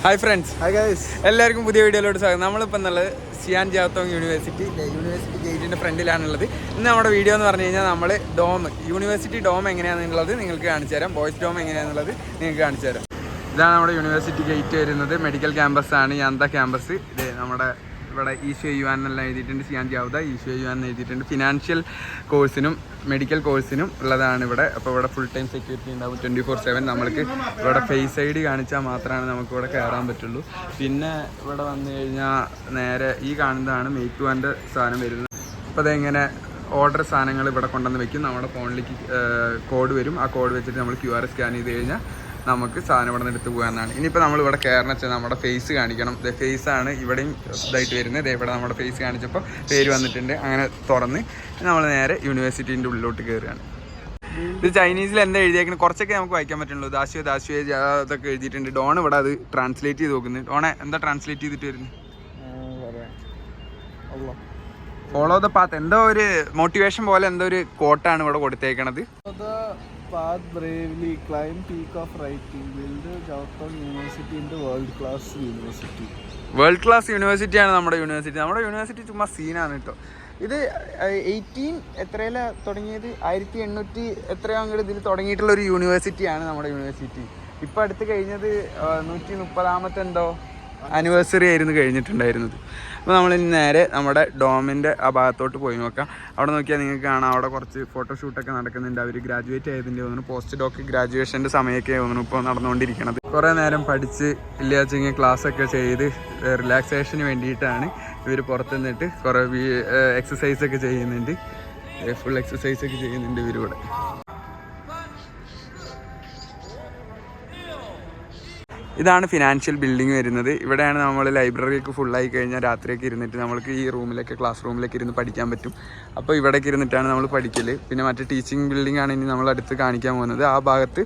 Hi friends, hi guys, എല്ലാവർക്കും പുതിയ വീഡിയോയിലോട്ട് സ്വാഗതം. നമ്മളിപ്പോൾ എന്നുള്ളത് സിയാൻ ജാത്തോങ് യൂണിവേഴ്സിറ്റി ഗേറ്റിൻ്റെ ഫ്രണ്ടിലാണുള്ളത്. ഇന്ന് നമ്മുടെ വീഡിയോ എന്ന് പറഞ്ഞു കഴിഞ്ഞാൽ നമ്മൾ യൂണിവേഴ്സിറ്റി ഡോം എങ്ങനെയാണെന്നുള്ളത് നിങ്ങൾക്ക് കാണിച്ചു തരാം. ബോയ്സ് ഡോം എങ്ങനെയാണെന്നുള്ളത് നിങ്ങൾക്ക് കാണിച്ചു തരാം. ഇതാണ് നമ്മുടെ യൂണിവേഴ്സിറ്റി ഗേറ്റ് വരുന്നത്. മെഡിക്കൽ ക്യാമ്പസാണ്, യാന്ത ക്യാമ്പസ്. ഇത് നമ്മുടെ ഇവിടെ ഈശോ യുവാൻ എന്നെല്ലാം എഴുതിയിട്ടുണ്ട്. സിയാൻ ജാവത ഈശോ യുവാൻ എന്ന് എഴുതിയിട്ടുണ്ട്. ഫിനാൻഷ്യൽ കോഴ്സിനും മെഡിക്കൽ കോഴ്സിനും ഉള്ളതാണ് ഇവിടെ. അപ്പോൾ ഇവിടെ ഫുൾ ടൈം സെക്യൂരിറ്റി ഉണ്ടാവും 24/7. നമ്മൾക്ക് ഇവിടെ ഫേസ് ഐ ഡി കാണിച്ചാൽ മാത്രമാണ് നമുക്കിവിടെ കയറാൻ പറ്റുള്ളൂ. പിന്നെ ഇവിടെ വന്നു കഴിഞ്ഞാൽ നേരെ ഈ കാണുന്നതാണ് മെയ്റ്റുവാൻ്റെ സാധനം വരുന്നത്. അപ്പോൾ അതെങ്ങനെ ഓർഡർ സാധനങ്ങൾ ഇവിടെ കൊണ്ടുവന്ന് വെക്കും. നമ്മുടെ ഫോണിലേക്ക് കോഡ് വരും. ആ കോഡ് വെച്ചിട്ട് നമ്മൾ QR സ്കാൻ ചെയ്ത് കഴിഞ്ഞാൽ നമുക്ക് സാധനം ഇവിടെ നിന്ന് എടുത്ത് പോകാമെന്നാണ്. ഇനിയിപ്പോൾ നമ്മളിവിടെ കയറണം വെച്ചാൽ നമ്മുടെ ഫേസ് കാണിക്കണം. ഫേസാണ് ഇവിടെയും ഇതായിട്ട് വരുന്നത്. ഇവിടെ നമ്മുടെ ഫേസ് കാണിച്ചപ്പോൾ പേര് വന്നിട്ടുണ്ട്. അങ്ങനെ തുറന്ന് നമ്മൾ നേരെ യൂണിവേഴ്സിറ്റീൻ്റെ ഉള്ളിലോട്ട് കയറുകയാണ്. ഇത് ചൈനീസിൽ എന്താ എഴുതിയേക്കുന്നത് കുറച്ചൊക്കെ നമുക്ക് വായിക്കാൻ പറ്റുള്ളൂ. ദാശ്വേ അതൊക്കെ എഴുതിയിട്ടുണ്ട്. ഡോൺ ഇവിടെ അത് ട്രാൻസ്ലേറ്റ് ചെയ്ത് നോക്കുന്നത്. ഡോണെ എന്താ ട്രാൻസ്ലേറ്റ് ചെയ്തിട്ട് വരുന്നത്? ഫോളോ ദ പാത്ത്, എന്തോ ഒരു മോട്ടിവേഷൻ പോലെ എന്തോ ഒരു കോട്ടാണ് ഇവിടെ കൊടുത്തേക്കണത്. path bravely climb peak of writing, build Jawaharlal University into world class university. World class യൂണിവേഴ്സിറ്റിയാണ് നമ്മുടെ യൂണിവേഴ്സിറ്റി. നമ്മുടെ യൂണിവേഴ്സിറ്റി ചുമ്മാ സീനാണ് കേട്ടോ. ഇത് 18 എത്രയില തുടങ്ങിയത്, 1800 എത്രയോ അങ്ങോട്ട് ഇതിൽ തുടങ്ങിയിട്ടുള്ള ഒരു യൂണിവേഴ്സിറ്റിയാണ് നമ്മുടെ യൂണിവേഴ്സിറ്റി. ഇപ്പം അടുത്ത് കഴിഞ്ഞത് 130ാമത്തെ എന്തോ ആനിവേഴ്സറി ആയിരുന്നു കഴിഞ്ഞിട്ടുണ്ടായിരുന്നത്. അപ്പോൾ നമ്മൾ നേരെ നമ്മുടെ ഡോമിൻ്റെ ആ ഭാഗത്തോട്ട് പോയി നോക്കാം. അവിടെ നോക്കിയാൽ നിങ്ങൾക്ക് കാണാം അവിടെ കുറച്ച് ഫോട്ടോഷൂട്ടൊക്കെ നടക്കുന്നുണ്ട്. അവർ ഗ്രാജുവേറ്റ് ആയതിൻ്റെ തോന്നുന്നു, പോസ്റ്റ് ഡോക്ക് ഗ്രാജുവേഷൻ്റെ സമയമൊക്കെ തോന്നുന്നു ഇപ്പോൾ നടന്നുകൊണ്ടിരിക്കുന്നത്. കുറേ നേരം പഠിച്ച് ഇല്ലാച്ചെങ്കിൽ ക്ലാസ്സൊക്കെ ചെയ്ത് റിലാക്സേഷന് വേണ്ടിയിട്ടാണ് ഇവർ പുറത്ത് നിന്നിട്ട് കുറേ എക്സസൈസൊക്കെ ചെയ്യുന്നുണ്ട്. ഫുൾ എക്സസൈസൊക്കെ ചെയ്യുന്നുണ്ട് ഇവരിവിടെ. ഇതാണ് ഫിനാൻഷ്യൽ ബിൽഡിംഗ് വരുന്നത്. ഇവിടെയാണ് നമ്മൾ ലൈബ്രറിയൊക്കെ ഫുള്ളായി കഴിഞ്ഞാൽ രാത്രിയൊക്കെ ഇരുന്നിട്ട് നമ്മൾക്ക് ഈ റൂമിലൊക്കെ ക്ലാസ് റൂമിലൊക്കെ ഇരുന്ന് പഠിക്കാൻ പറ്റും. അപ്പോൾ ഇവിടേക്ക് ഇരുന്നിട്ടാണ് നമ്മൾ പഠിക്കൽ. പിന്നെ മറ്റേ ടീച്ചിങ് ബിൽഡിംഗ് ആണ് ഇനി നമ്മൾ അടുത്ത് കാണിക്കാൻ പോകുന്നത്. ആ ഭാഗത്ത്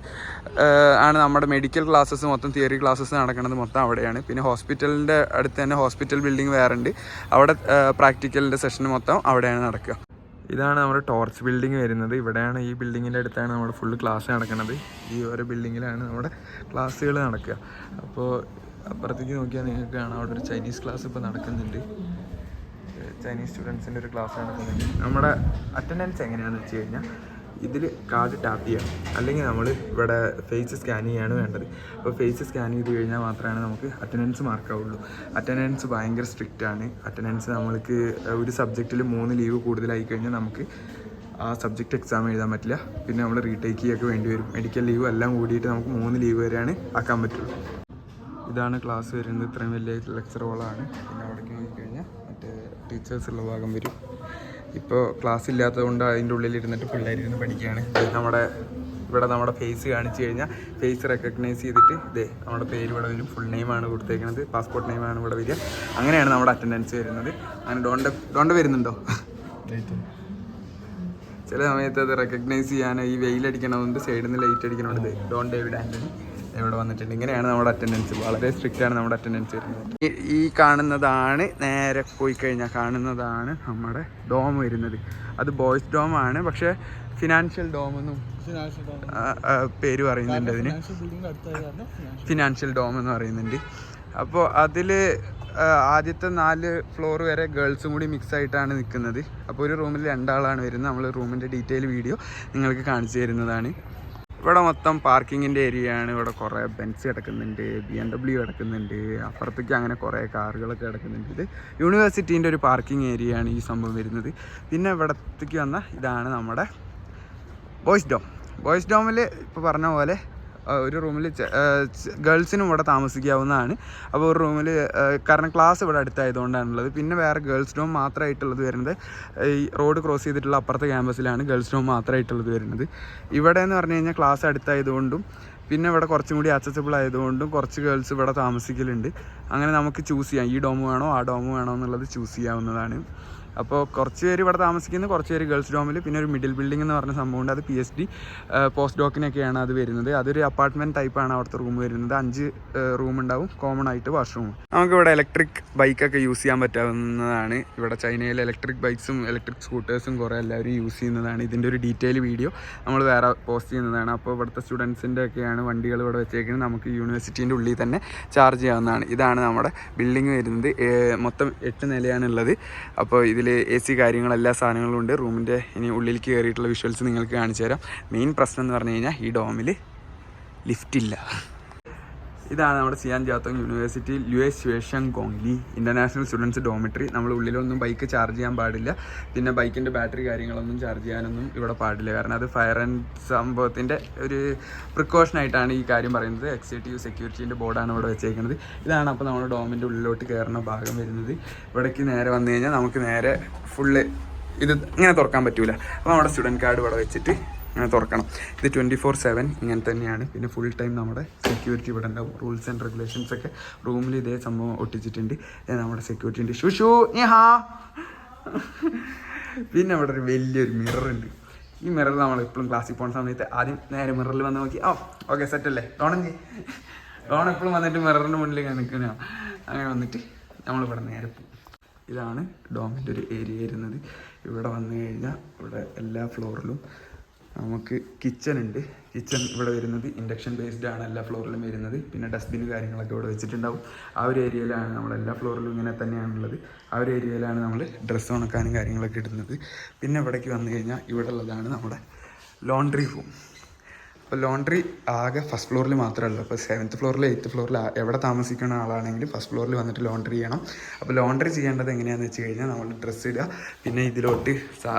ആണ് നമ്മുടെ മെഡിക്കൽ ക്ലാസ്സസ് മൊത്തം, തിയറി ക്ലാസ്സസ് നടക്കുന്നത് മൊത്തം അവിടെയാണ്. പിന്നെ ഹോസ്പിറ്റലിൻ്റെ അടുത്ത് തന്നെ ഹോസ്പിറ്റൽ ബിൽഡിംഗ് വേറെ ഉണ്ട്. അവിടെ പ്രാക്ടിക്കലിൻ്റെ സെഷൻ മൊത്തം അവിടെയാണ് നടക്കുക. ഇതാണ് നമ്മുടെ ടോർച്ച് ബിൽഡിംഗ് വരുന്നത്. ഇവിടെയാണ്, ഈ ബിൽഡിങ്ങിൻ്റെ അടുത്താണ് നമ്മുടെ ഫുള്ള് ക്ലാസ് നടക്കുന്നത്. ഈ ഓരോ ബിൽഡിങ്ങിലാണ് നമ്മുടെ ക്ലാസ്സുകൾ നടക്കുക. അപ്പോൾ അപ്പുറത്തേക്ക് നോക്കിയാൽ നിങ്ങൾക്ക് കാണാം അവിടെ ഒരു ചൈനീസ് ക്ലാസ് ഇപ്പോൾ നടക്കുന്നുണ്ട്. ചൈനീസ് സ്റ്റുഡൻസിൻ്റെ ഒരു ക്ലാസ് നടക്കുന്നുണ്ട്. നമ്മുടെ അറ്റൻഡൻസ് എങ്ങനെയാണെന്ന് വെച്ച് കഴിഞ്ഞാൽ ഇതിൽ കാർഡ് ടാപ്പ് ചെയ്യണം, അല്ലെങ്കിൽ നമ്മൾ ഇവിടെ ഫേസ് സ്കാൻ ചെയ്യാണ് വേണ്ടത്. അപ്പോൾ ഫേസ് സ്കാൻ ചെയ്ത് കഴിഞ്ഞാൽ മാത്രമാണ് നമുക്ക് അറ്റൻഡൻസ് മാർക്കാവുള്ളൂ. അറ്റൻഡൻസ് ഭയങ്കര സ്ട്രിക്റ്റ് ആണ്. അറ്റൻഡൻസ് നമ്മൾക്ക് ഒരു സബ്ജക്റ്റിൽ 3 ലീവ് കൂടുതലായി കഴിഞ്ഞാൽ നമുക്ക് ആ സബ്ജക്റ്റ് എക്സാം എഴുതാൻ പറ്റില്ല. പിന്നെ നമ്മൾ റീടേക്ക് ചെയ്യൊക്കെ വേണ്ടി വരും. മെഡിക്കൽ ലീവ് എല്ലാം കൂടിയിട്ട് നമുക്ക് 3 ലീവ് വരെയാണ് ആക്കാൻ പറ്റുള്ളൂ. ഇതാണ് ക്ലാസ് വരുന്നത്. ഇത്രയും വലിയ ലെക്ചർ ഹോളാണ്. പിന്നെ അവിടേക്ക് നോക്കിക്കഴിഞ്ഞാൽ മറ്റേ ടീച്ചേഴ്സുള്ള ഭാഗം വരും. ഇപ്പോൾ ക്ലാസ് ഇല്ലാത്തതുകൊണ്ട് അതിൻ്റെ ഉള്ളിലിരുന്നിട്ട് പിള്ളേരിരുന്ന് പഠിക്കുകയാണ്. ഇവിടെ നമ്മുടെ ഫേസ് കാണിച്ചു കഴിഞ്ഞാൽ ഫേസ് റെക്കഗ്നൈസ് ചെയ്തിട്ട് നമ്മുടെ പേര് ഇവിടെ വരും. ഫുൾ നെയിമാണ് കൊടുത്തേക്കുന്നത്, പാസ്പോർട്ട് നെയിമാണ് ഇവിടെ വരിക. അങ്ങനെയാണ് നമ്മുടെ അറ്റൻഡൻസ് വരുന്നത്. അങ്ങനെ ഡോണ്ട് വരുന്നുണ്ടോ? ചില സമയത്ത് അത് റെക്കഗ്നൈസ് ചെയ്യാൻ ഈ വെയിലടിക്കണതുകൊണ്ട് സൈഡിൽ നിന്ന് ലൈറ്റ് അടിക്കണതുകൊണ്ട് ഡോണ്ട് ഡേവിഡ് ആൻ്റണി ഇവിടെ വന്നിട്ടുണ്ട്. ഇങ്ങനെയാണ് നമ്മുടെ അറ്റൻഡൻസ്. വളരെ സ്ട്രിക്റ്റ് ആണ് നമ്മുടെ അറ്റൻഡൻസ് വരുന്നത്. ഈ കാണുന്നതാണ്, നേരെ പോയി കഴിഞ്ഞാൽ കാണുന്നതാണ് നമ്മുടെ ഡോം വരുന്നത്. അത് ബോയ്സ് ഡോം ആണ്, പക്ഷേ ഫിനാൻഷ്യൽ ഡോം എന്നും പേര് പറയുന്നുണ്ട്. അതിന് ഫിനാൻഷ്യൽ ഡോം എന്ന് പറയുന്നുണ്ട്. അപ്പോൾ അതിൽ ആദ്യത്തെ 4 ഫ്ലോർ വരെ ഗേൾസും കൂടി മിക്സ് ആയിട്ടാണ് നിൽക്കുന്നത്. അപ്പോൾ ഒരു റൂമിൽ 2 ആളാണ് വരുന്നത്. നമ്മൾ റൂമിൻ്റെ ഡീറ്റെയിൽ വീഡിയോ നിങ്ങൾക്ക് കാണിച്ചു തരുന്നതാണ്. ഇവിടെ മൊത്തം പാർക്കിങ്ങിൻ്റെ ഏരിയ ആണ്. ഇവിടെ കുറേ ബെൻസ് കിടക്കുന്നുണ്ട്, BMW കിടക്കുന്നുണ്ട്, അപ്പുറത്തേക്ക് അങ്ങനെ കുറേ കാറുകളൊക്കെ കിടക്കുന്നുണ്ട്. ഇത് യൂണിവേഴ്സിറ്റീൻ്റെ ഒരു പാർക്കിംഗ് ഏരിയ ആണ് ഈ സംഭവം വരുന്നത്. പിന്നെ ഇവിടത്തേക്ക് വന്ന ഇതാണ് നമ്മുടെ ബോയ്സ് ഡോം. ബോയ്സ് ഡോമിൽ ഇപ്പോൾ പറഞ്ഞ പോലെ ഒരു റൂമിൽ ഗേൾസിനും ഇവിടെ താമസിക്കാവുന്നതാണ്. അപ്പോൾ ഒരു റൂമിൽ, കാരണം ക്ലാസ് ഇവിടെ അടുത്തായതുകൊണ്ടാണുള്ളത്. പിന്നെ വേറെ ഗേൾസ് ഡോം മാത്രമായിട്ടുള്ളത് വരുന്നത് ഈ റോഡ് ക്രോസ് ചെയ്തിട്ടുള്ള അപ്പുറത്തെ ക്യാമ്പസിലാണ് ഗേൾസ് ഡോം മാത്രമായിട്ടുള്ളത് വരുന്നത്. ഇവിടെ എന്ന് പറഞ്ഞു കഴിഞ്ഞാൽ ക്ലാസ് അടുത്തായതുകൊണ്ടും പിന്നെ ഇവിടെ കുറച്ചും കൂടി ആക്സസിബിൾ ആയതുകൊണ്ടും കുറച്ച് ഗേൾസ് ഇവിടെ താമസിക്കലുണ്ട്. അങ്ങനെ നമുക്ക് ചൂസ് ചെയ്യാം, ഈ ഡോം വേണോ ആ ഡോം വേണോ എന്നുള്ളത് ചൂസ് ചെയ്യാവുന്നതാണ്. അപ്പോൾ കുറച്ച് പേര് ഇവിടെ താമസിക്കുന്നത്, കുറച്ച് പേര് ഗേൾസ് ഡോമിൽ, പിന്നെ ഒരു മിഡിൽ ബിൽഡിംഗ് എന്ന് പറഞ്ഞ സംഭവമുണ്ട്. അത് PSD പോസ്റ്റ് ഡോക്കിനൊക്കെയാണ് അത് വരുന്നത്. അതൊരു അപ്പാർട്ട്മെൻറ്റ് ടൈപ്പാണ് അവിടുത്തെ റൂം വരുന്നത്. 5 റൂം ഉണ്ടാവും, കോമൺ ആയിട്ട് വാഷ്റൂം. നമുക്കിവിടെ ഇലക്ട്രിക് ബൈക്കൊക്കെ യൂസ് ചെയ്യാൻ പറ്റാവുന്നതാണ്. ഇവിടെ ചൈനയിൽ ഇലക്ട്രിക് ബൈക്സും ഇലക്ട്രിക് സ്കൂട്ടേഴ്സും കുറേ എല്ലാവരും യൂസ് ചെയ്യുന്നതാണ്. ഇതിൻ്റെ ഒരു ഡീറ്റെയിൽ വീഡിയോ നമ്മൾ വേറെ പോസ്റ്റ് ചെയ്യുന്നതാണ്. അപ്പോൾ ഇവിടുത്തെ സ്റ്റുഡൻസിൻ്റെ ഒക്കെയാണ് വണ്ടികൾ ഇവിടെ വെച്ചേക്കുന്നത്. നമുക്ക് യൂണിവേഴ്സിറ്റീൻ്റെ ഉള്ളിൽ തന്നെ ചാർജ് ചെയ്യാവുന്നതാണ്. ഇതാണ് നമ്മുടെ ബിൽഡിംഗ് വരുന്നത്. മൊത്തം 8 നിലയാണുള്ളത്. അപ്പോൾ ഇതിൽ AC കാര്യങ്ങളെല്ലാ സാധനങ്ങളും ഉണ്ട്. റൂമിൻ്റെ ഇനി ഉള്ളിലേക്ക് കയറിയിട്ടുള്ള വിഷ്വൽസ് നിങ്ങൾക്ക് കാണിച്ചു തരാം. മെയിൻ പ്രശ്നം എന്ന് പറഞ്ഞു കഴിഞ്ഞാൽ ഈ ഡോമിൽ ലിഫ്റ്റില്ല. ഇതാണ് നമ്മുടെ സിയാൻ ജാത്തോങ് യൂണിവേഴ്സിറ്റി ലുവേ ശ്വേഷങ് ഗോങ്ലി ഇൻ്റർനാഷണൽ സ്റ്റുഡൻസ് ഡോമിറ്ററി. നമ്മൾ ഉള്ളിലൊന്നും ബൈക്ക് ചാർജ് ചെയ്യാൻ പാടില്ല. പിന്നെ ബൈക്കിൻ്റെ ബാറ്ററി കാര്യങ്ങളൊന്നും ചാർജ് ചെയ്യാനൊന്നും ഇവിടെ പാടില്ല. കാരണം അത് ഫയർ ആൻഡ് സംഭവത്തിൻ്റെ ഒരു പ്രിക്കോഷനായിട്ടാണ് ഈ കാര്യം പറയുന്നത്. എക്സിക്യൂട്ടീവ് സെക്യൂരിറ്റീൻ്റെ ബോർഡാണ് ഇവിടെ വെച്ചേക്കുന്നത്. ഇതാണ് അപ്പോൾ നമ്മുടെ ഡോമിൻ്റെ ഉള്ളിലോട്ട് കയറുന്ന ഭാഗം വരുന്നത്. ഇവിടേക്ക് നേരെ വന്നു കഴിഞ്ഞാൽ നമുക്ക് നേരെ ഫുള്ള് ഇത് ഇങ്ങനെ തുറക്കാൻ പറ്റൂല. അപ്പോൾ നമ്മുടെ സ്റ്റുഡൻറ്റ് കാർഡ് ഇവിടെ വെച്ചിട്ട് അങ്ങനെ തുറക്കണം. ഇത് 24/7 ഇങ്ങനെ തന്നെയാണ്. പിന്നെ ഫുൾ ടൈം നമ്മുടെ സെക്യൂരിറ്റി ഇവിടെ ഉണ്ടാവും. റൂൾസ് ആൻഡ് റെഗുലേഷൻസ് ഒക്കെ റൂമിൽ ഇതേ സംഭവം ഒട്ടിച്ചിട്ടുണ്ട്. നമ്മുടെ സെക്യൂരിറ്റി ഉണ്ട്. ഷുഷു ഹാ. പിന്നെ അവിടെ ഒരു വലിയൊരു മിററുണ്ട്. ഈ മിറർ നമ്മൾ എപ്പോഴും ക്ലാസ്സിൽ പോകുന്ന സമയത്ത് ആദ്യം നേരെ മിററിൽ വന്ന് നോക്കി ഓക്കെ സെറ്റല്ലേ ഡോൺ എപ്പോഴും വന്നിട്ട് മിററിൻ്റെ മുന്നിൽ നിൽക്കുന്ന അങ്ങനെ വന്നിട്ട് നമ്മളിവിടെ നേരെ പോകും. ഇതാണ് ഡോമിൻ്റെ ഒരു ഏരിയ വരുന്നത്. ഇവിടെ വന്നു കഴിഞ്ഞാൽ ഇവിടെ എല്ലാ ഫ്ലോറിലും നമുക്ക് കിച്ചൺ ഉണ്ട്. കിച്ചൺ ഇവിടെ വരുന്നത് ഇൻഡക്ഷൻ ബേസ്ഡ് ആണ് എല്ലാ ഫ്ലോറിലും വരുന്നത്. പിന്നെ ഡസ്റ്റ്ബിൻ കാര്യങ്ങളൊക്കെ ഇവിടെ വെച്ചിട്ടുണ്ടാവും. ആ ഒരു ഏരിയയിലാണ് നമ്മൾ എല്ലാ ഫ്ലോറിലും ഇങ്ങനെ തന്നെയാണുള്ളത്. ആ ഒരു ഏരിയയിലാണ് നമ്മൾ ഡ്രസ്സ് ഉണക്കാനും കാര്യങ്ങളൊക്കെ ഇടുന്നത്. പിന്നെ ഇവിടേക്ക് വന്നു കഴിഞ്ഞാൽ ഇവിടെ ഉള്ളതാണ് നമ്മുടെ ലോണ്ട്രി റൂം. അപ്പോൾ ലോണ്ട്രി ആകെ ഫസ്റ്റ് ഫ്ലോറിൽ മാത്രമല്ല. അപ്പോൾ 7th ഫ്ലോറിൽ 8th ഫ്ലോറിൽ എവിടെ താമസിക്കുന്ന ആളാണെങ്കിലും ഫസ്റ്റ് ഫ്ലോറിൽ വന്നിട്ട് ലോണ്ട്രി ചെയ്യണം. അപ്പോൾ ലോണ്ട്രി ചെയ്യേണ്ടത് എങ്ങനെയാണെന്ന് വെച്ച് കഴിഞ്ഞാൽ നമ്മൾ ഡ്രസ്സ് ഇടുക, പിന്നെ ഇതിലോട്ട്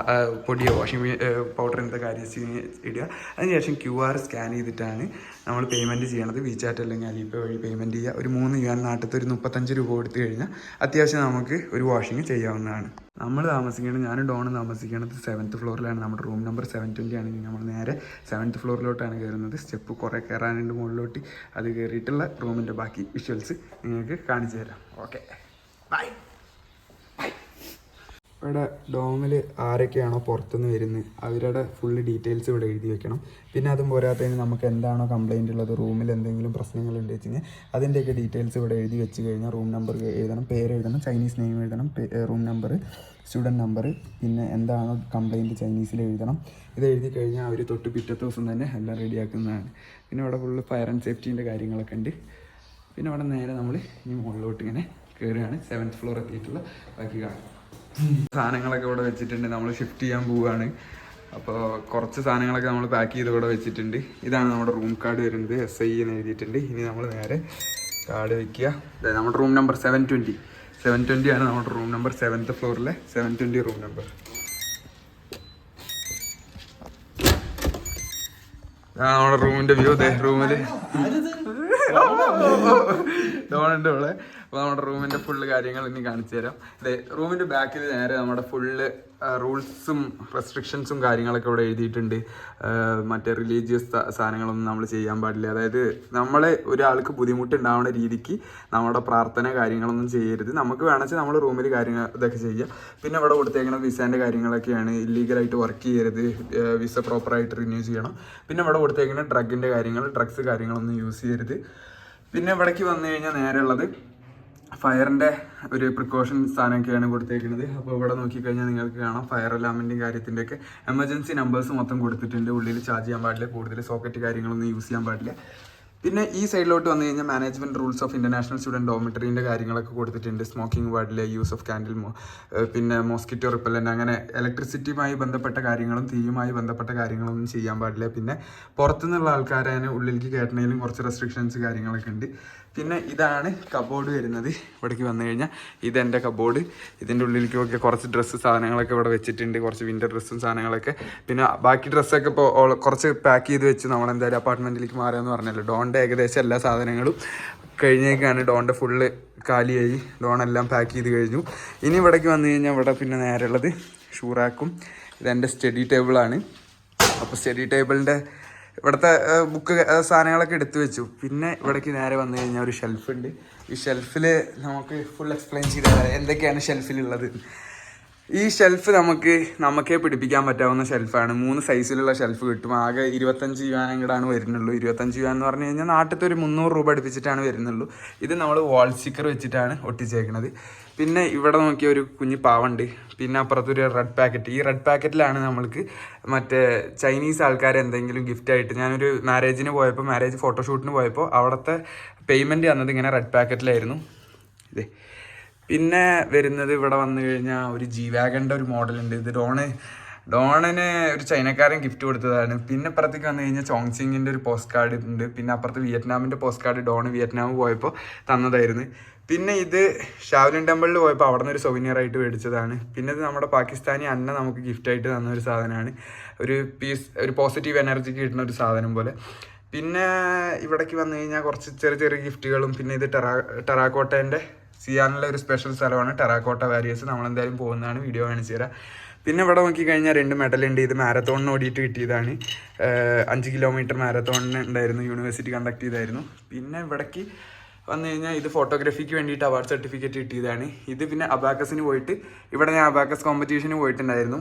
പൊടിയോ വാഷിംഗ് പൗഡർ എന്താ കാര്യം ഇടുക. അതിനുശേഷം QR സ്കാൻ ചെയ്തിട്ടാണ് നമ്മൾ പേയ്മെൻറ്റ് ചെയ്യണത്. WeChat അല്ലെങ്കിൽ അലിപേ വഴി പേയ്മെൻറ്റ് ചെയ്യുക. ഒരു 3 yuan നാട്ടിലത്തെ ഒരു 35 രൂപ കൊടുത്തു കഴിഞ്ഞാൽ അത്യാവശ്യം നമുക്ക് ഒരു വാഷിംഗ് ചെയ്യാവുന്നതാണ്. നമ്മൾ താമസിക്കുന്നത്, ഞാനും ഡോണും താമസിക്കുന്നത് 7th ഫ്ലോറിലാണ്. നമ്മുടെ റൂം നമ്പർ 720 ആണെങ്കിൽ നമ്മൾ നേരെ 7th ഫ്ലോറിലോട്ടാണ് കയറുന്നത്. സ്റ്റെപ്പ് കുറേ കയറാനുണ്ട് മുകളിലോട്ട്. അത് കയറിയിട്ടുള്ള റൂമിൻ്റെ ബാക്കി വിഷ്വൽസ് നിങ്ങൾക്ക് കാണിച്ചു തരാം. Okay bye. ഇവിടെ ഡോമിൽ ആരൊക്കെയാണോ പുറത്തുനിന്ന് വരുന്നത് അവരുടെ ഫുള്ള് ഡീറ്റെയിൽസ് ഇവിടെ എഴുതി വെക്കണം. പിന്നെ അതും പോരാത്തതിന് നമുക്ക് എന്താണോ കംപ്ലയിൻ്റ് ഉള്ളത്, റൂമിൽ എന്തെങ്കിലും പ്രശ്നങ്ങളുണ്ട് വെച്ച് കഴിഞ്ഞാൽ അതിൻ്റെയൊക്കെ ഡീറ്റെയിൽസ് ഇവിടെ എഴുതി വെച്ച് കഴിഞ്ഞാൽ റൂം നമ്പർ എഴുതണം, പേര് എഴുതണം, ചൈനീസ് നെയിം എഴുതണം, റൂം നമ്പർ, സ്റ്റുഡൻറ്റ് നമ്പർ, പിന്നെ എന്താണോ കംപ്ലയിൻറ്റ് ചൈനീസിൽ എഴുതണം. ഇത് എഴുതി കഴിഞ്ഞാൽ അവർ തൊട്ട് പിറ്റത്തെ ദിവസം തന്നെ എല്ലാം റെഡിയാക്കുന്നതാണ്. പിന്നെ ഇവിടെ ഫുള്ള് ഫയർ ആൻഡ് സേഫ്റ്റീൻ്റെ കാര്യങ്ങളൊക്കെ ഉണ്ട്. പിന്നെ ഇവിടെ നേരെ നമ്മൾ ഈ മുകളിലോട്ട് ഇങ്ങനെ കയറുകയാണ്. 7th ഫ്ലോർ എത്തിയിട്ടുള്ള ബാക്കി കാണാം. സാധനങ്ങളൊക്കെ ഇവിടെ വെച്ചിട്ടുണ്ട്. നമ്മൾ ഷിഫ്റ്റ് ചെയ്യാൻ പോവുകയാണ്. അപ്പോൾ കുറച്ച് സാധനങ്ങളൊക്കെ നമ്മൾ പാക്ക് ചെയ്ത് ഇവിടെ വെച്ചിട്ടുണ്ട്. ഇതാണ് നമ്മുടെ റൂം കാർഡ് വരുന്നത്. SI എന്ന് എഴുതിയിട്ടുണ്ട്. ഇനി നമ്മൾ നേരെ കാർഡ് വയ്ക്കുക. നമ്മുടെ റൂം നമ്പർ 720 ആണ് നമ്മുടെ room number. 7th ഫ്ലോറിലെ 720 room number. നമ്മുടെ റൂമിൻ്റെ വ്യൂ. റൂമിൽ ഡോണുണ്ട് ഇവിടെ. അപ്പോൾ നമ്മുടെ റൂമിൻ്റെ ഫുള്ള് കാര്യങ്ങൾ ഇനി കാണിച്ചു തരാം. റൂമിൻ്റെ ബാക്കിൽ നേരെ നമ്മുടെ ഫുള്ള് റൂൾസും റെസ്ട്രിക്ഷൻസും കാര്യങ്ങളൊക്കെ ഇവിടെ എഴുതിയിട്ടുണ്ട്. മറ്റേ റിലീജിയസ് സാധനങ്ങളൊന്നും നമ്മൾ ചെയ്യാൻ പാടില്ല. അതായത് നമ്മളെ ഒരാൾക്ക് ബുദ്ധിമുട്ടുണ്ടാവുന്ന രീതിക്ക് നമ്മുടെ പ്രാർത്ഥന കാര്യങ്ങളൊന്നും ചെയ്യരുത്. നമുക്ക് വേണമെങ്കിൽ നമ്മൾ റൂമിൽ കാര്യങ്ങൾ ഇതൊക്കെ ചെയ്യാം. പിന്നെ ഇവിടെ കൊടുത്തേക്കുന്ന വിസേൻ്റെ കാര്യങ്ങളൊക്കെയാണ്. ഇല്ലീഗലായിട്ട് വർക്ക് ചെയ്യരുത്, വിസ പ്രോപ്പറായിട്ട് റിന്യൂ ചെയ്യണം. പിന്നെ ഇവിടെ കൊടുത്തേക്കുന്ന ഡ്രഗ്ഗിൻ്റെ കാര്യങ്ങൾ, ഡ്രഗ്സ് കാര്യങ്ങളൊന്നും യൂസ് ചെയ്യരുത്. പിന്നെ ഇവിടേക്ക് വന്നു കഴിഞ്ഞാൽ നേരെ ഉള്ളത് ഫയറിൻ്റെ ഒരു പ്രിക്കോഷൻ സാധനമൊക്കെയാണ് കൊടുത്തേക്കുന്നത്. അപ്പോൾ ഇവിടെ നോക്കിക്കഴിഞ്ഞാൽ നിങ്ങൾക്ക് കാണാം ഫയർ അലാമിൻ്റെയും കാര്യത്തിൻ്റെയൊക്കെ എമർജൻസി നമ്പേഴ്സ് മൊത്തം കൊടുത്തിട്ടുണ്ട്. ഉള്ളിൽ ചാർജ് ചെയ്യാൻ പാടില്ല, കൂടുതൽ സോക്കറ്റ് കാര്യങ്ങളൊന്നും യൂസ് ചെയ്യാൻ പാടില്ല. പിന്നെ ഈ സൈഡിലോട്ട് വന്നു കഴിഞ്ഞാൽ management rules of international student ഡോമിറ്ററിൻ്റെ കാര്യങ്ങളൊക്കെ കൊടുത്തിട്ടുണ്ട്. സ്മോക്കിംഗ് പാടില്ല, യൂസ് ഓഫ് കാൻഡിൽ, പിന്നെ മോസ്കിറ്റോ റിപ്പല്ലൻ്റ്, അങ്ങനെ ഇലക്ട്രിസിറ്റിയുമായി ബന്ധപ്പെട്ട കാര്യങ്ങളും തീയുമായി ബന്ധപ്പെട്ട കാര്യങ്ങളൊന്നും ചെയ്യാൻ പാടില്ല. പിന്നെ പുറത്തുനിന്നുള്ള ആൾക്കാരെ ഉള്ളിലേക്ക് കയറ്റണേലും കുറച്ച് റെസ്ട്രിക്ഷൻസ് കാര്യങ്ങളൊക്കെ ഉണ്ട്. പിന്നെ ഇതാണ് കബോർഡ് വരുന്നത്. ഇവിടേക്ക് വന്നു കഴിഞ്ഞാൽ ഇതെൻ്റെ കബോർഡ്. ഇതിൻ്റെ ഉള്ളിലേക്കൊക്കെ കുറച്ച് ഡ്രസ്സ് സാധനങ്ങളൊക്കെ ഇവിടെ വെച്ചിട്ടുണ്ട്, കുറച്ച് വിൻ്റർ ഡ്രസ്സും സാധനങ്ങളൊക്കെ. പിന്നെ ബാക്കി ഡ്രസ്സൊക്കെ ഇപ്പോൾ കുറച്ച് പാക്ക് ചെയ്ത് വെച്ച് നമ്മളെന്തായാലും അപ്പാർട്ട്മെൻറ്റിലേക്ക് മാറുകയെന്ന് പറഞ്ഞല്ലോ. ഡോണിൻ്റെ ഏകദേശം എല്ലാ സാധനങ്ങളും കഴിഞ്ഞേക്കാണ്. ഡോണിൻ്റെ ഫുള്ള് കാലിയായി, ഡോണെല്ലാം പാക്ക് ചെയ്ത് കഴിഞ്ഞു. ഇനി ഇവിടേക്ക് വന്നു കഴിഞ്ഞാൽ ഇവിടെ പിന്നെ നേരെ ഉള്ളത് ഷൂറാക്കും. ഇതെൻ്റെ സ്റ്റഡി ടേബിളാണ്. അപ്പോൾ സ്റ്റഡി ടേബിളിൻ്റെ ഇവിടുത്തെ ബുക്ക് സാധനങ്ങളൊക്കെ എടുത്തു വെച്ചു. പിന്നെ ഇവിടേക്ക് നേരെ വന്നു കഴിഞ്ഞാൽ ഒരു ഷെൽഫുണ്ട്. ഈ ഷെൽഫിൽ നമുക്ക് ഫുൾ എക്സ്പ്ലെയിൻ ചെയ്താൽ എന്തൊക്കെയാണ് ഷെൽഫിലുള്ളത്. ഈ ഷെൽഫ് നമുക്കേ പിടിപ്പിക്കാൻ പറ്റാവുന്ന ഷെൽഫാണ്. 3 സൈസിലുള്ള ഷെൽഫ് കിട്ടും. ആകെ 25 യുവാൻ അങ്ങോട്ടാണ് വരുന്നുള്ളൂ. 25 യുവാൻ എന്ന് പറഞ്ഞു കഴിഞ്ഞാൽ നാട്ടിലത്തെ ഒരു 300 രൂപ അടുപ്പിച്ചിട്ടാണ് വരുന്നുള്ളൂ. ഇത് നമ്മൾ വാൾ സ്റ്റിക്കർ വെച്ചിട്ടാണ് ഒട്ടിച്ചേക്കുന്നത്. പിന്നെ ഇവിടെ നോക്കിയ ഒരു കുഞ്ഞ് പാവുണ്ട്. പിന്നെ അപ്പുറത്തൊരു റെഡ് പാക്കറ്റ്. ഈ റെഡ് പാക്കറ്റിലാണ് നമ്മൾക്ക് മറ്റേ ചൈനീസ് ആൾക്കാർ എന്തെങ്കിലും ഗിഫ്റ്റായിട്ട്, ഞാനൊരു മാരേജ് ഫോട്ടോഷൂട്ടിന് പോയപ്പോൾ അവിടുത്തെ പേയ്മെൻറ്റ് തന്നത് ഇങ്ങനെ റെഡ് പാക്കറ്റിലായിരുന്നു. ഇതേ പിന്നെ വരുന്നത് ഇവിടെ വന്നു കഴിഞ്ഞാൽ ഒരു G-Wagonൻ്റെ ഒരു മോഡലുണ്ട്. ഇത് ഡോണിന് ഒരു ചൈനക്കാരൻ ഗിഫ്റ്റ് കൊടുത്തതാണ്. പിന്നെ അപ്പുറത്തേക്ക് വന്നു കഴിഞ്ഞാൽ ചോങ്സിങ്ങിൻ്റെ ഒരു പോസ്റ്റ് കാർഡ് ഉണ്ട്. പിന്നെ അപ്പുറത്ത് വിയറ്റ്നാമിൻ്റെ പോസ്റ്റ് കാർഡ് ഡോണ് വിയറ്റ്നാം പോയപ്പോൾ തന്നതായിരുന്നു. പിന്നെ ഇത് ഷാവലിൻ ടെമ്പിളിൽ പോയപ്പോൾ അവിടെ നിന്ന് ഒരു സൊവിനിയർ ആയിട്ട് മേടിച്ചതാണ്. പിന്നെ ഇത് നമ്മുടെ പാകിസ്ഥാനി അന്ന നമുക്ക് ഗിഫ്റ്റായിട്ട് തന്ന ഒരു സാധനമാണ്. ഒരു പോസിറ്റീവ് എനർജിക്ക് കിട്ടുന്ന ഒരു സാധനം പോലെ. പിന്നെ ഇവിടേക്ക് വന്നു കഴിഞ്ഞാൽ കുറച്ച് ചെറിയ ഗിഫ്റ്റുകളും. പിന്നെ ഇത് ടെറാക്കോട്ടേൻ്റെ സിയാനിലെ ഒരു സ്പെഷ്യൽ സ്ഥലമാണ് ടെറാക്കോട്ട വാരിയേഴ്സ്. നമ്മളെന്തായാലും പോകുന്നതാണ്, വീഡിയോ കാണിച്ചു തരാം. പിന്നെ ഇവിടെ നോക്കിക്കഴിഞ്ഞാൽ 2 മെഡലുണ്ട്. ഇത് മാരത്തോണിന് ഓടിയിട്ട് കിട്ടിയതാണ്. 5 കിലോമീറ്റർ മാരത്തോണിന് ഉണ്ടായിരുന്നു, യൂണിവേഴ്സിറ്റി കണ്ടക്ട് ചെയ്തായിരുന്നു. പിന്നെ ഇവിടേക്ക് വന്നു കഴിഞ്ഞാൽ ഇത് ഫോട്ടോഗ്രാഫിക്ക് വേണ്ടിയിട്ട് അവാർഡ് സർട്ടിഫിക്കറ്റ് കിട്ടിയതാണ്. ഇത് പിന്നെ അബാക്കസിന് പോയിട്ട്, ഇവിടെ ഞാൻ അബാക്കസ് കോമ്പറ്റീഷന് പോയിട്ടുണ്ടായിരുന്നു.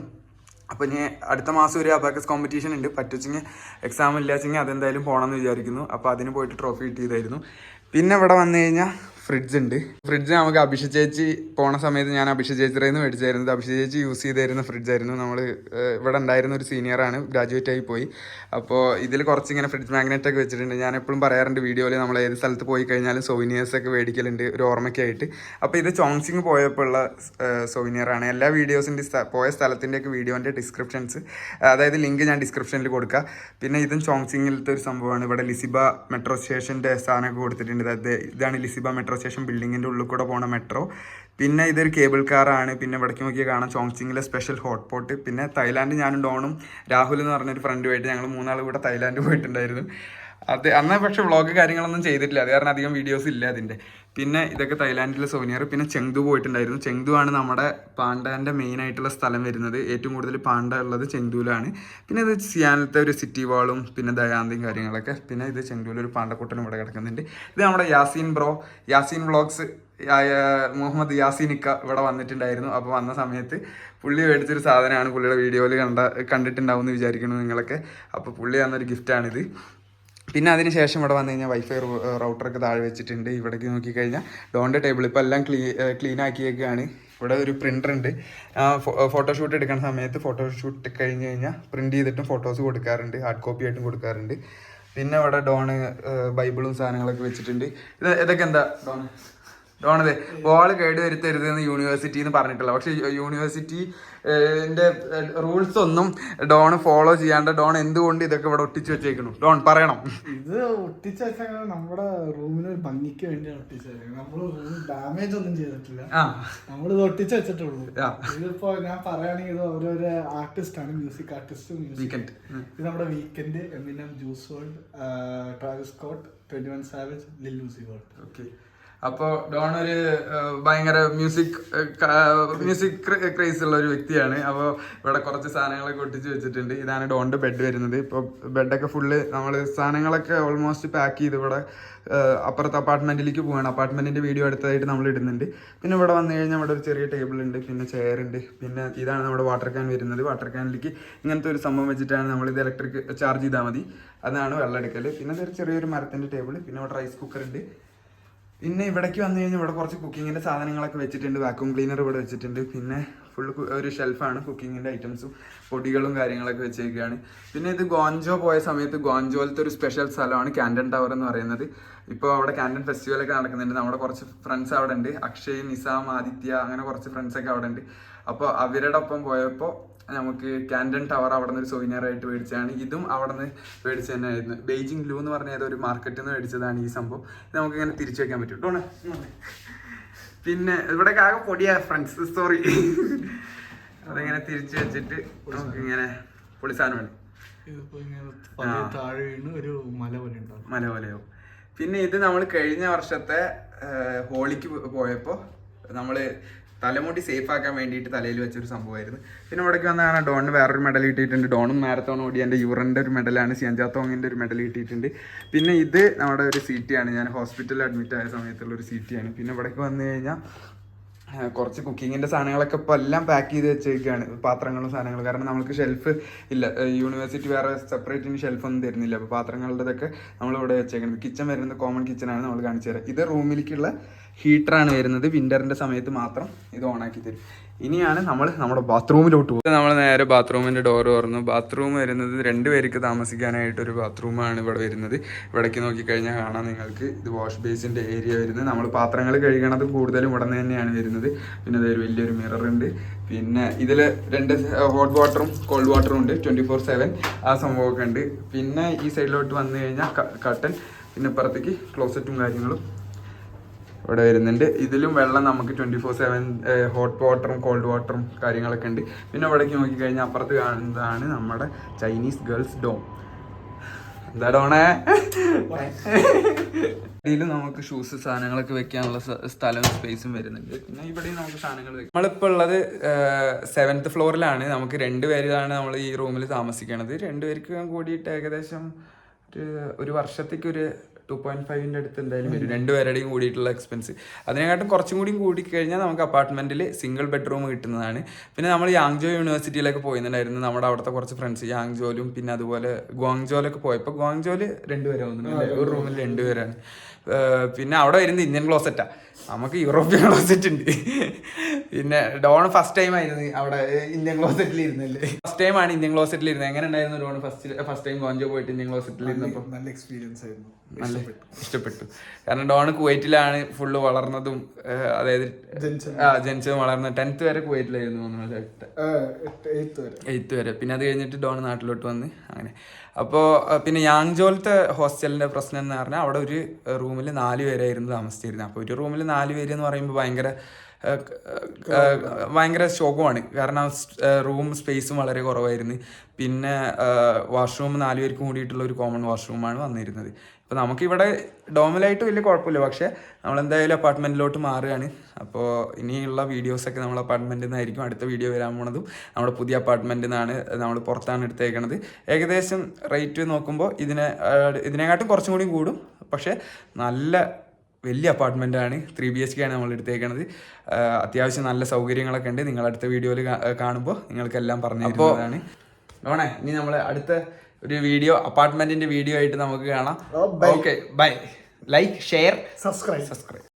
അപ്പോൾ ഞാൻ അടുത്ത മാസം ഒരു അബാക്കസ് കോമ്പറ്റീഷൻ ഉണ്ട്. പറ്റുവെച്ചെങ്കിൽ എക്സാം ഇല്ലാച്ചെങ്കിൽ അതെന്തായാലും പോകണമെന്ന് വിചാരിക്കുന്നു. അപ്പോൾ അതിന് പോയിട്ട് ട്രോഫി കിട്ടിയതായിരുന്നു. പിന്നെ ഇവിടെ വന്നു കഴിഞ്ഞാൽ ഫ്രിഡ്ജ് നമുക്ക് അഭിഷ ചേച്ചി പോണ സമയത്ത് ഞാൻ അഭിഷ ചേച്ചിയുടെ നിന്ന് മേടിച്ചായിരുന്നത്. അഭിഷ ചേച്ചി യൂസ് ചെയ്തായിരുന്ന ഫ്രിഡ്ജായിരുന്നു. നമ്മൾ ഇവിടെ ഉണ്ടായിരുന്ന ഒരു സീനിയറാണ്, ഗ്രാജുവേറ്റ് ആയി പോയി. അപ്പോൾ ഇതിൽ കുറച്ചിങ്ങനെ ഫ്രിഡ്ജ് മാഗ്നറ്റൊക്കെ വെച്ചിട്ടുണ്ട്. ഞാൻ എപ്പോഴും പറയാറുണ്ട് വീഡിയോയിൽ, നമ്മൾ ഏത് സ്ഥലത്ത് പോയി കഴിഞ്ഞാലും സൊവിനിയേഴ്സൊക്കെ മേടിക്കലുണ്ട് ഒരു ഓർമ്മയ്ക്കായിട്ട്. അപ്പോൾ ഇത് ചോങ്സിങ് പോയപ്പോൾ ഉള്ള സൊവിനിയറാണ്. എല്ലാ വീഡിയോസിൻ്റെ പോയ സ്ഥലത്തിൻ്റെയൊക്കെ വീഡിയോൻ്റെ ഡിസ്ക്രിപ്ഷൻസ്, അതായത് ലിങ്ക് ഞാൻ ഡിസ്ക്രിപ്ഷനിൽ കൊടുക്കുക. പിന്നെ ഇതും ചോങ്സിങ്ങിലത്തെ ഒരു സംഭവമാണ്. ഇവിടെ ലിസിബ മെട്രോ സ്റ്റേഷൻ്റെ സാധനമൊക്കെ കൊടുത്തിട്ടുണ്ട്. അതായത് ഇതാണ് ലിസിബ മെട്രോ സ്റ്റേഷൻ, ബിൽഡിങ്ങിൻ്റെ ഉള്ളിൽ കൂടെ പോണ മെട്രോ. പിന്നെ ഇതൊരു കേബിൾ കാറാണ്. പിന്നെ ഇവിടേക്ക് നോക്കിയാൽ കാണാം ചോങ്സിങ്ങിലെ സ്പെഷ്യൽ ഹോട്ട്പോട്ട്. പിന്നെ തായ്ലാൻഡ് ഞാനും ഡോണും രാഹുൽ എന്ന് പറഞ്ഞൊരു ഫ്രണ്ടുമായിട്ട് ഞങ്ങൾ 3 ആൾ കൂടെ തായ്ലാൻഡ് പോയിട്ടുണ്ടായിരുന്നു. അന്ന് പക്ഷേ വ്ളോഗ് കാര്യങ്ങളൊന്നും ചെയ്തിട്ടില്ല, അത് കാരണം അധികം വീഡിയോസ് ഇല്ല അതിൻ്റെ. പിന്നെ ഇതൊക്കെ തായ്ലാൻഡിലെ സോനിയർ. പിന്നെ ചെങ്തു പോയിട്ടുണ്ടായിരുന്നു. ചെങ്തു ആണ് നമ്മുടെ പാണ്ഡാൻ്റെ മെയിൻ ആയിട്ടുള്ള സ്ഥലം വരുന്നത്. ഏറ്റവും കൂടുതൽ പാണ്ഡ ഉള്ളത് ചെങ്തുവിലാണ്. പിന്നെ ഇത് സിയാനിലത്തെ ഒരു സിറ്റി വാളും പിന്നെ ദയാന്തിയും കാര്യങ്ങളൊക്കെ. പിന്നെ ഇത് ചെങ്തുവിലൊരു പാണ്ഡക്കുട്ടനും ഇവിടെ കിടക്കുന്നുണ്ട്. ഇത് നമ്മുടെ യാസീൻ വ്ളോഗ്സ് മുഹമ്മദ് യാസീനിക്ക ഇവിടെ വന്നിട്ടുണ്ടായിരുന്നു. അപ്പോൾ വന്ന സമയത്ത് പുള്ളി മേടിച്ചൊരു സാധനമാണ്. പുള്ളിയുടെ വീഡിയോയിൽ കണ്ടിട്ടുണ്ടാവും എന്ന് വിചാരിക്കുന്നു നിങ്ങളൊക്കെ. അപ്പോൾ പുള്ളി തന്നൊരു ഗിഫ്റ്റാണിത്. പിന്നെ അതിന് ശേഷം ഇവിടെ വന്നു കഴിഞ്ഞാൽ വൈഫൈ റൗട്ടറൊക്കെ താഴെ വെച്ചിട്ടുണ്ട്. ഇവിടേക്ക് നോക്കിക്കഴിഞ്ഞാൽ ഡോണിൻ്റെ ടേബിൾ ഇപ്പോൾ എല്ലാം ക്ലീൻ ആക്കിയൊക്കെയാണ്. ഇവിടെ ഒരു പ്രിൻ്റർ ഉണ്ട്. ഫോട്ടോഷൂട്ട് എടുക്കുന്ന സമയത്ത് ഫോട്ടോഷൂട്ട് കഴിഞ്ഞ് കഴിഞ്ഞാൽ പ്രിൻറ്റ് ചെയ്തിട്ടും ഫോട്ടോസ് കൊടുക്കാറുണ്ട്, ഹാർഡ് കോപ്പി ആയിട്ടും കൊടുക്കാറുണ്ട്. പിന്നെ ഇവിടെ ഡോണ് ബൈബിളും സാധനങ്ങളൊക്കെ വെച്ചിട്ടുണ്ട്. ഇതൊക്കെ എന്താ ഡോണത് ബോൾ കേട് വരുത്തരുത് എന്ന് യൂണിവേഴ്സിറ്റിന്ന് പറഞ്ഞിട്ടില്ല. പക്ഷെ യൂണിവേഴ്സിറ്റിന്റെ റൂൾസ് ഒന്നും ഡോൺ ഫോളോ ചെയ്യാണ്ട് ഡോൺ എന്തുകൊണ്ട് ഇതൊക്കെ ഇവിടെ ഒട്ടിച്ചു വെച്ചേക്കുന്നു? ഡോൺ പറയണം. ഇത് ഒട്ടിച്ചു വെച്ചാൽ നമ്മുടെ റൂമിന് ഒരു ഭംഗിക്ക് വേണ്ടിയാണ് ഒട്ടിച്ചത്. നമ്മൾ റൂം ഡാമേജ് ഒന്നും ചെയ്തിട്ടില്ല, നമ്മൾ ഇത് ഒട്ടിച്ചു വെച്ചിട്ടുള്ളൂ. ഇതിപ്പോ ഞാൻ പറയുകയാണെങ്കിൽ ഇത് ഓരോരോ ആർട്ടിസ്റ്റ് ആണ്, മ്യൂസിക് ആർട്ടിസ്റ്റ്. ഇത് നമ്മുടെ weekend, Eminem, juice world, Travis Scott, 21 savage, ലിൽ ഉസി വേൾഡ്. ഓക്കെ. അപ്പോൾ ഡോൺ ഒരു ഭയങ്കര മ്യൂസിക് ക്രേസ് ഉള്ള ഒരു വ്യക്തിയാണ്. അപ്പോൾ ഇവിടെ കുറച്ച് സാധനങ്ങളൊക്കെ ഒട്ടിച്ച് വെച്ചിട്ടുണ്ട്. ഇതാണ് ഡോണിൻ്റെ ബെഡ് വരുന്നത്. ഇപ്പോൾ ബെഡൊക്കെ ഫുള്ള് നമ്മൾ സാധനങ്ങളൊക്കെ ഓൾമോസ്റ്റ് പാക്ക് ചെയ്ത് ഇവിടെ അപ്പുറത്ത് അപ്പാർട്ട്മെൻറ്റിലേക്ക് പോവുകയാണ്. അപ്പാർട്ട്മെൻറ്റിൻ്റെ വീഡിയോ അടുത്തതായിട്ട് നമ്മൾ ഇടുന്നുണ്ട്. പിന്നെ ഇവിടെ വന്നു കഴിഞ്ഞാൽ ഇവിടെ ഒരു ചെറിയ ടേബിൾ ഉണ്ട്, പിന്നെ ചെയർ ഉണ്ട്. പിന്നെ ഇതാണ് നമ്മുടെ വാട്ടർ ക്യാൻ വരുന്നത്. വാട്ടർ ക്യാനിലേക്ക് ഇങ്ങനത്തെ ഒരു സംഭവം വെച്ചിട്ടാണ് നമ്മളിത് ഇലക്ട്രിക് ചാർജ് ചെയ്താൽ മതി. അതാണ് വെള്ളം എടുക്കൽ. പിന്നെ ഇതൊരു ചെറിയൊരു മരത്തിൻ്റെ ടേബിൾ. പിന്നെ ഇവിടെ റൈസ് കുക്കർ ഉണ്ട്. പിന്നെ ഇവിടേക്ക് വന്നു കഴിഞ്ഞാൽ ഇവിടെ കുറച്ച് കുക്കിങ്ങിൻ്റെ സാധനങ്ങളൊക്കെ വെച്ചിട്ടുണ്ട്. വാക്യൂം ക്ലീനർ ഇവിടെ വെച്ചിട്ടുണ്ട്. പിന്നെ ഫുള്ള് ഒരു ഷെൽഫാണ് കുക്കിങ്ങിൻ്റെ ഐറ്റംസും പൊടികളും കാര്യങ്ങളൊക്കെ വെച്ചേക്കുകയാണ്. പിന്നെ ഇത് ഗോഞ്ചോ പോയ സമയത്ത് ഗോഞ്ചോലത്തെ ഒരു സ്പെഷ്യൽ സ്ഥലമാണ് ക്യാൻഡൻ ടവർ എന്ന് പറയുന്നത്. ഇപ്പോൾ അവിടെ ക്യാൻഡൻ ഫെസ്റ്റിവലൊക്കെ നടക്കുന്നുണ്ട്. നമ്മുടെ കുറച്ച് ഫ്രണ്ട്സ് അവിടെ ഉണ്ട്, അക്ഷയ്, നിസാം, ആദിത്യ, അങ്ങനെ കുറച്ച് ഫ്രണ്ട്സൊക്കെ അവിടെ ഉണ്ട്. അപ്പോൾ അവരുടെ ഒപ്പം പോയപ്പോൾ നമുക്ക് ക്യാൻഡൻ ടവർ അവിടെ നിന്ന് ഒരു സൊവിനിയറായിട്ട് മേടിച്ചതാണ്. ഇതും അവിടെ നിന്ന് മേടിച്ച് തന്നെ ആയിരുന്നു. ബെയ്ജിങ് ബ്ലൂ എന്ന് പറഞ്ഞ ഏതൊരു മാർക്കറ്റിൽ നിന്ന് മേടിച്ചതാണ് ഈ സംഭവം. നമുക്ക് ഇങ്ങനെ തിരിച്ചു വെക്കാൻ പറ്റും കേട്ടോ. പിന്നെ ഇവിടെ ആകെ പൊടിയാ ഫ്രണ്ട്സ്, സോറി. അതിങ്ങനെ തിരിച്ചു വെച്ചിട്ട് നമുക്ക് ഇങ്ങനെ പൊളി സാധനം വേണം. ഒരു മല പോലെയോ. പിന്നെ ഇത് നമ്മൾ കഴിഞ്ഞ വർഷത്തെ ഹോളിക്ക് പോയപ്പോൾ നമ്മൾ തലമുടി സേഫ് ആക്കാൻ വേണ്ടിയിട്ട് തലയിൽ വെച്ചൊരു സംഭവമായിരുന്നു. പിന്നെ ഇവിടേക്ക് വന്നാണ് ഡോണിന് വേറൊരു മെഡൽ കിട്ടിയിട്ടുണ്ട്. ഡോണും മാരത്തോൺ ഓടി എൻ്റെ യൂറിൻ്റെ ഒരു മെഡലാണ്, സിയാൻജാത്തോങ്ങിൻ്റെ ഒരു മെഡൽ കിട്ടിയിട്ടുണ്ട്. പിന്നെ ഇത് നമ്മുടെ ഒരു CT ആണ്, ഞാൻ ഹോസ്പിറ്റലിൽ അഡ്മിറ്റ് ആയ സമയത്തുള്ള ഒരു CT ആണ്. പിന്നെ ഇവിടേക്ക് വന്നു കഴിഞ്ഞാൽ കുറച്ച് കുക്കിങ്ങിൻ്റെ സാധനങ്ങളൊക്കെ ഇപ്പോൾ എല്ലാം പാക്ക് ചെയ്ത് വെച്ചേക്കാണ്, പാത്രങ്ങളും സാധനങ്ങളും. കാരണം നമുക്ക് ഷെൽഫ് ഇല്ല, യൂണിവേഴ്സിറ്റി വേറെ സെപ്പറേറ്റിന് ഷെൽഫൊന്നും തരുന്നില്ല. അപ്പോൾ പാത്രങ്ങളുടെതൊക്കെ നമ്മളിവിടെ വെച്ചേക്കുന്നത്. കിച്ചൺ വരുന്നത് കോമൺ കിച്ചണാണ്, നമ്മൾ കാണിച്ചു തരാം. ഇത് റൂമിലേക്കുള്ള ഹീറ്ററാണ് വരുന്നത്. വിൻ്ററിൻ്റെ സമയത്ത് മാത്രം ഇത് ഓണാക്കി തരും. ഇനിയാണ് നമ്മൾ നമ്മുടെ ബാത്റൂമിലോട്ട് പോകും. നമ്മൾ നേരെ ബാത്റൂമിൻ്റെ ഡോറ് തുറന്നു. ബാത്റൂം വരുന്നത് 2 പേർക്ക് താമസിക്കാനായിട്ടൊരു ബാത്റൂമാണ് ഇവിടെ വരുന്നത്. ഇവിടേക്ക് നോക്കിക്കഴിഞ്ഞാൽ കാണാം നിങ്ങൾക്ക്. ഇത് വാഷ് ബേസിൻ്റെ ഏരിയ വരുന്നത്. നമ്മൾ പാത്രങ്ങൾ കഴുകണത് കൂടുതലും ഇവിടെ നിന്ന് തന്നെയാണ് വരുന്നത്. പിന്നെ അതൊരു വലിയൊരു മിററുണ്ട്. പിന്നെ ഇതിൽ 2 ഹോട്ട് വാട്ടറും കോൾഡ് വാട്ടറും ഉണ്ട്, 24/7 ആ സംഭവമൊക്കെ ഉണ്ട്. പിന്നെ ഈ സൈഡിലോട്ട് വന്നു കഴിഞ്ഞാൽ കട്ടൻ, പിന്നെ ഇപ്പുറത്തേക്ക് ക്ലോസറ്റും കാര്യങ്ങളും ഇവിടെ വരുന്നുണ്ട്. ഇതിലും വെള്ളം നമുക്ക് 24/7 ഹോട്ട് വാട്ടറും കോൾഡ് വാട്ടറും കാര്യങ്ങളൊക്കെ ഉണ്ട്. പിന്നെ ഇവിടേക്ക് നോക്കിക്കഴിഞ്ഞാൽ അപ്പുറത്ത് കാണുന്നതാണ് നമ്മുടെ ചൈനീസ് ഗേൾസ് ഡോം. എന്താ ഡോണേ? ഇതിൽ നമുക്ക് ഷൂസ് സാധനങ്ങളൊക്കെ വെക്കാനുള്ള സ്ഥലവും സ്പേസും വരുന്നുണ്ട്. പിന്നെ ഇവിടെയും നമുക്ക് സാധനങ്ങൾ വെക്കാം. നമ്മളിപ്പോൾ ഉള്ളത് 7th ഫ്ലോറിലാണ്. നമുക്ക് 2 പേരാണ് നമ്മൾ ഈ റൂമിൽ താമസിക്കണത്. 2 പേർക്ക് കൂടിയിട്ട് ഏകദേശം ഒരു വർഷത്തേക്ക് ഒരു 2.5 അടുത്ത് എന്തായാലും വരും, 2 പേരുടെയും കൂടിയിട്ടുള്ള എക്സ്പെൻസ്. അതിനെക്കാട്ടും കുറച്ചും കൂടി കൂടിക്കഴിഞ്ഞാൽ നമുക്ക് അപ്പാർട്ട്മെന്റിൽ സിംഗിൾ ബെഡ്റൂം കിട്ടുന്നതാണ്. പിന്നെ നമ്മൾ യാങ്ജോ യൂണിവേഴ്സിറ്റിയിലൊക്കെ പോയിട്ടുണ്ടായിരുന്നു. നമ്മുടെ അവിടുത്തെ കുറച്ച് ഫ്രണ്ട്സ് യാങ്ജോയിലും പിന്നെ അതുപോലെ ഗ്വാങ്ജോയിലൊക്കെ പോയപ്പോൾ ഗ്വാങ്ജോയിൽ 2 പേരെ വന്നിട്ടുണ്ട്, ഒരു റൂമിൽ 2 പേരാണ്. പിന്നെ അവിടെ വരുന്നത് ഇന്ത്യൻ ക്ലോസറ്റാണ്, നമുക്ക് യൂറോപ്യൻ ക്ലോസറ്റ് ഉണ്ട്. പിന്നെ ഡോൺ ഫസ്റ്റ് ടൈം ആയിരുന്നു അവിടെ ഇന്ത്യൻ ക്ലോസറ്റിൽ ഇരുന്നല്ലേ, ഫസ്റ്റ് ടൈം ആണ് ഇന്ത്യൻ ക്ലോസറ്റിൽ ഇരുന്നത്. എങ്ങനെ ഉണ്ടായിരുന്നു ഡോൺ ഫസ്റ്റ് ടൈം ഗോഞ്ചോ പോയിട്ട് ഇന്ത്യൻ ക്ലോസറ്റിൽ ഇരുന്നപ്പോൾ? നല്ല എക്സ്പീരിയൻസ് ആയിരുന്നു, നല്ല ഇഷ്ടപ്പെട്ടു. കാരണം ഡോൺ കുവൈറ്റിലാണ് ഫുള്ള് വളർന്നതും, അതായത് ജനിച്ചതും വളർന്നത്. 10th വരെ കുവൈറ്റിലായിരുന്നു തോന്നുന്നു, 8th വരെ. പിന്നെ അത് കഴിഞ്ഞിട്ട് ഡോൺ നാട്ടിലോട്ട് വന്ന് അങ്ങനെ. അപ്പോൾ പിന്നെ യാങ്ജോലത്തെ ഹോസ്റ്റലിൻ്റെ പ്രശ്നം എന്ന് പറഞ്ഞാൽ അവിടെ ഒരു റൂമിൽ 4 പേരായിരുന്നു താമസിച്ചിരുന്നത്. അപ്പോൾ ഒരു റൂമിൽ 4 പേര് എന്ന് പറയുമ്പോൾ ഭയങ്കര ശോകമാണ്. കാരണം റൂം സ്പേസും വളരെ കുറവായിരുന്നു. പിന്നെ വാഷ്റൂം 4 പേർക്കും കൂടിയിട്ടുള്ള ഒരു കോമൺ വാഷ്റൂമാണ് വന്നിരുന്നത്. അപ്പോൾ നമുക്കിവിടെ ഡോമിലായിട്ട് വലിയ കുഴപ്പമില്ല, പക്ഷേ നമ്മളെന്തായാലും അപ്പാർട്ട്മെൻറ്റിലോട്ട് മാറുകയാണ്. അപ്പോൾ ഇനിയുള്ള വീഡിയോസൊക്കെ നമ്മൾ അപ്പാർട്ട്മെൻറ്റിൽ നിന്നായിരിക്കും. അടുത്ത വീഡിയോ വരാൻ പോണതും നമ്മുടെ പുതിയ അപ്പാർട്ട്മെൻറ്റിൽ നിന്നാണ്, നമ്മൾ പുറത്താണ് എടുത്തേക്കണത്. ഏകദേശം റേറ്റ് നോക്കുമ്പോൾ ഇതിനെക്കാട്ടും കുറച്ചും കൂടി കൂടും, പക്ഷേ നല്ല വലിയ അപ്പാർട്ട്മെൻറ്റാണ്. 3 BHK ആണ് നമ്മൾ എടുത്തേക്കണത്. അത്യാവശ്യം നല്ല സൗകര്യങ്ങളൊക്കെ ഉണ്ട്. നിങ്ങൾ അടുത്ത വീഡിയോയിൽ കാണുമ്പോൾ നിങ്ങൾക്കെല്ലാം പറഞ്ഞു തരുന്നതാണ്. ഓണേ ഇനി നമ്മൾ അടുത്ത ഒരു വീഡിയോ, അപ്പാർട്ട്മെന്റിന്റെ വീഡിയോ ആയിട്ട് നമുക്ക് കാണാം. Okay, bye. Like, share, subscribe.